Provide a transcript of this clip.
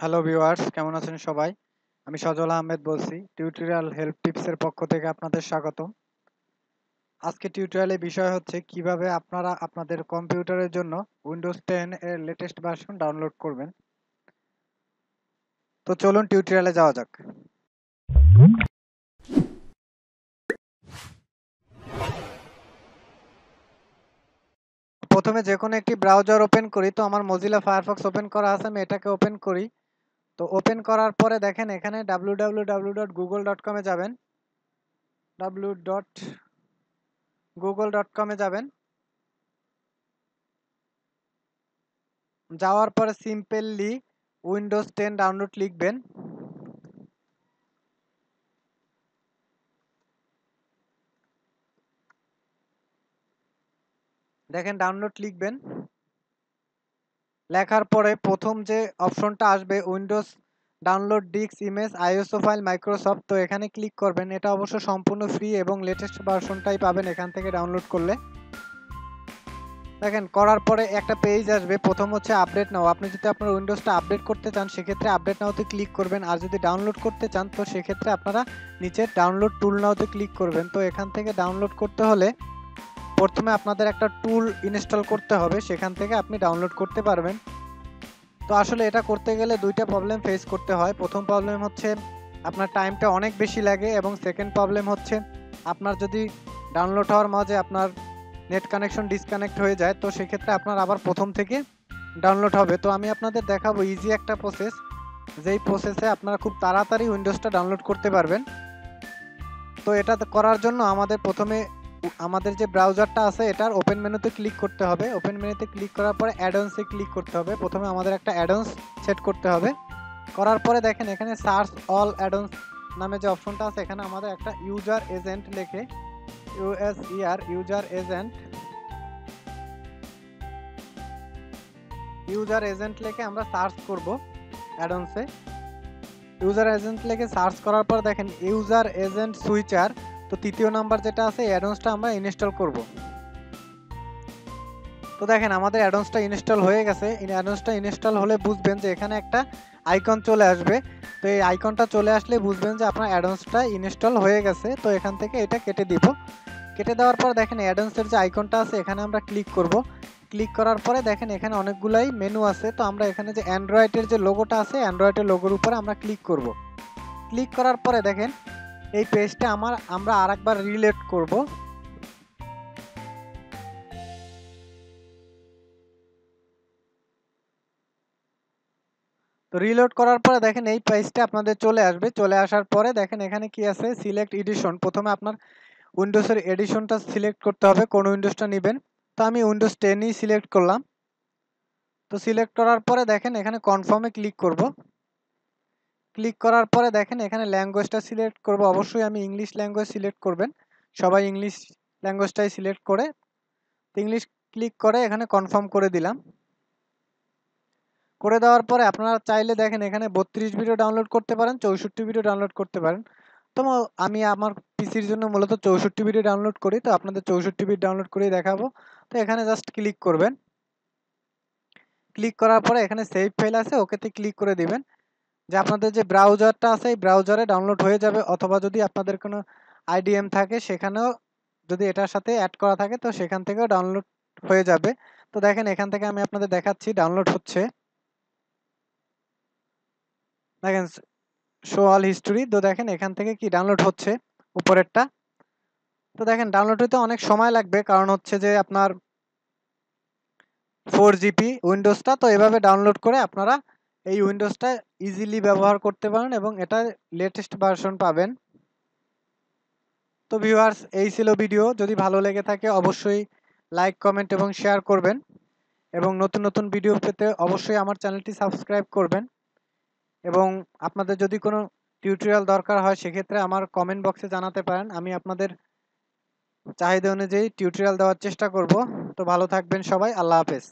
Hello viewers, কেমন আছেন সবাই? আমি সজল আহমেদ বলছি। টিউটোরিয়াল হেল্প টিপস এর পক্ষ থেকে আপনাদের স্বাগতম। আজকে টিউটোরিয়ালের বিষয় হচ্ছে কিভাবে আপনারা আপনাদের কম্পিউটারের জন্য উইন্ডোজ 10 এর লেটেস্ট ভার্সন ডাউনলোড করবেন। তো চলুন টিউটোরিয়ালে যাওয়া যাক। প্রথমে যে কোনো একটি ব্রাউজার ওপেন করি। তো আমার মজিলা ফায়ারফক্স ওপেন করা আছে, আমি এটাকে ওপেন করি। তো ওপেন করার পরে দেখেন এখানে www.google.com এ যাবেন। www.google.com এ যাবেন। যাওয়ার পরে সিম্পলি উইন্ডোজ 10 ডাউনলোড লিখবেন। দেখেন ডাউনলোড লিখবেন। লেখার পরে প্রথম যে অপশনটা আসবে Windows download disk image ISO file Microsoft, তো এখানে ক্লিক করবেন। এটা অবশ্য সম্পূর্ণ ফ্রি এবং লেটেস্ট ভার্সনটাই পাবেন এখান থেকে ডাউনলোড করলে। দেখেন করার পরে একটা পেজ আসবে। প্রথম হচ্ছে আপডেট নাও। আপনি যদি আপনার উইন্ডোজটা আপডেট করতে চান সেক্ষেত্রে আপডেট নাওতে ক্লিক করবেন, আর যদি ডাউনলোড করতে চান তো সেক্ষেত্রে আপনারা নিচে ডাউনলোড টুল নাওতে ক্লিক করবেন। তো এখান থেকে ডাউনলোড করতে হলে প্রথমে আপনাদের একটা টুল ইনস্টল করতে হবে, সেখান থেকে আপনি ডাউনলোড করতে পারবেন। তো আসলে এটা করতে গেলে দুইটা প্রবলেম ফেস করতে হয়। প্রথম প্রবলেম হচ্ছে আপনার টাইমটা অনেক বেশি লাগে, এবং সেকেন্ড প্রবলেম হচ্ছে আপনার যদি ডাউনলোড হওয়ার মাঝে আপনার নেট কানেকশন ডিসকানেক্ট হয়ে যায় তো সেক্ষেত্রে আপনার আবার প্রথম থেকে ডাউনলোড হবে। তো আমি আপনাদের দেখাবো ইজি একটা প্রসেস, যেই প্রসেসে আপনারা খুব তাড়াতাড়ি উইন্ডোজটা ডাউনলোড করতে পারবেন। তো এটা করার জন্য আমাদের প্রথমে আমাদের যে ব্রাউজারটা আছে এটার ওপেন মেনুতে ক্লিক করতে হবে। ওপেন মেনুতে ক্লিক করার পরে অ্যাডঅনসে ক্লিক করতে হবে। প্রথমে আমাদের একটা অ্যাডঅনস সেট করতে হবে। করার পরে দেখেন এখানে সার্চ অল অ্যাডঅনস নামে যে অপশনটা আছে এখানে আমাদের একটা ইউজার এজেন্ট লিখে ইউজার এজেন্ট লিখে আমরা সার্চ করব অ্যাডঅনসে। ইউজার এজেন্ট লিখে সার্চ করার পর দেখেন ইউজার এজেন্ট সুইচার, তো তৃতীয় নাম্বার যেটা আছে এই অ্যাডঅনসটা আমরা ইনস্টল করব। তো দেখেন আমাদের অ্যাডঅনসটা ইনস্টল হয়ে গেছে। এই অ্যাডঅনসটা ইনস্টল হলে বুঝবেন যে এখানে একটা আইকন চলে আসবে। তো এই আইকনটা চলে আসলে বুঝবেন যে আপনার অ্যাডঅনসটা ইনস্টল হয়ে গেছে। তো এখান থেকে এটা কেটে দিব। কেটে দেওয়ার পর দেখেন অ্যাডঅনসের যে আইকনটা আছে এখানে আমরা ক্লিক করব। ক্লিক করার পরে দেখেন এখানে অনেকগুলাই মেনু আছে। তো আমরা এখানে যে অ্যান্ড্রয়েডের যে লোগোটা আছে অ্যান্ড্রয়েডের লোগোর উপরে আমরা ক্লিক করব। ক্লিক করার পরে দেখেন এই পেজটা আমরা আরেকবার রিলোড করব। তো রিলোড করার পরে দেখেন এই পেজটা আপনাদের চলে আসবে। চলে আসার পরে দেখেন এখানে কি আছে সিলেক্ট এডিশন। প্রথমে আপনার উইন্ডোজের এডিশনটা সিলেক্ট করতে হবে, কোন উইন্ডোজটা নেবেন। তো আমি উইন্ডোজ 10ই সিলেক্ট করলাম। তো সিলেক্ট করার পরে দেখেন এখানে কনফার্মে ক্লিক করব। ক্লিক করার পরে দেখেন এখানে ল্যাঙ্গুয়েজটা সিলেক্ট করব। অবশ্যই আমি ইংলিশ ল্যাঙ্গুয়েজ সিলেক্ট করবেন, সবাই ইংলিশ ল্যাঙ্গুয়েজটাই সিলেক্ট করে ইংলিশ ক্লিক করে এখানে কনফার্ম করে দিলাম। করে দেওয়ার পরে আপনারা চাইলে দেখেন এখানে 32 ভিডিও ডাউনলোড করতে পারেন, 64 ভিডিও ডাউনলোড করতে পারেন। তো আমি আমার পিসির জন্য মূলত 64 ভিডিও ডাউনলোড করি, তো আপনাদের 64 ভিডিও ডাউনলোড করে দেখাবো। তো এখানে জাস্ট ক্লিক করবেন। ক্লিক করার পরে এখানে সেভ ফাইল আছে, ওকেতে ক্লিক করে দিবেন। যে আপনাদের যে ব্রাউজারটা আছে এই ব্রাউজারে ডাউনলোড হয়ে যাবে, অথবা যদি আপনাদের কোনো আইডিএম থাকে সেখানেও যদি এটার সাথে অ্যাড করা থাকে তো সেখান থেকেও ডাউনলোড হয়ে যাবে। তো দেখেন এখান থেকে আমি আপনাদের দেখাচ্ছি ডাউনলোড হচ্ছে। দেখেন শো অল হিস্টোরি। তো দেখেন এখান থেকে কি ডাউনলোড হচ্ছে উপরেরটা। তো দেখেন ডাউনলোড হতে অনেক সময় লাগবে, কারণ হচ্ছে যে আপনার 4 GB উইন্ডোজটা। তো এভাবে ডাউনলোড করে আপনারা এই উইন্ডোজটা ইজিলি ব্যবহার করতে পারেন এবং এটা লেটেস্ট ভার্সন পাবেন। তো ভিউয়ার্স এই ছিল ভিডিও। যদি ভালো লেগে থাকে অবশ্যই লাইক কমেন্ট এবং শেয়ার করবেন, এবং নতুন নতুন ভিডিও পেতে অবশ্যই আমার চ্যানেলটি সাবস্ক্রাইব করবেন। এবং আপনাদের যদি কোনো টিউটোরিয়াল দরকার হয় সেক্ষেত্রে আমার কমেন্ট বক্সে জানাতে পারেন, আমি আপনাদের চাহিদা অনুযায়ী টিউটোরিয়াল দেওয়ার চেষ্টা করব। তো ভালো থাকবেন সবাই, আল্লাহ হাফেজ।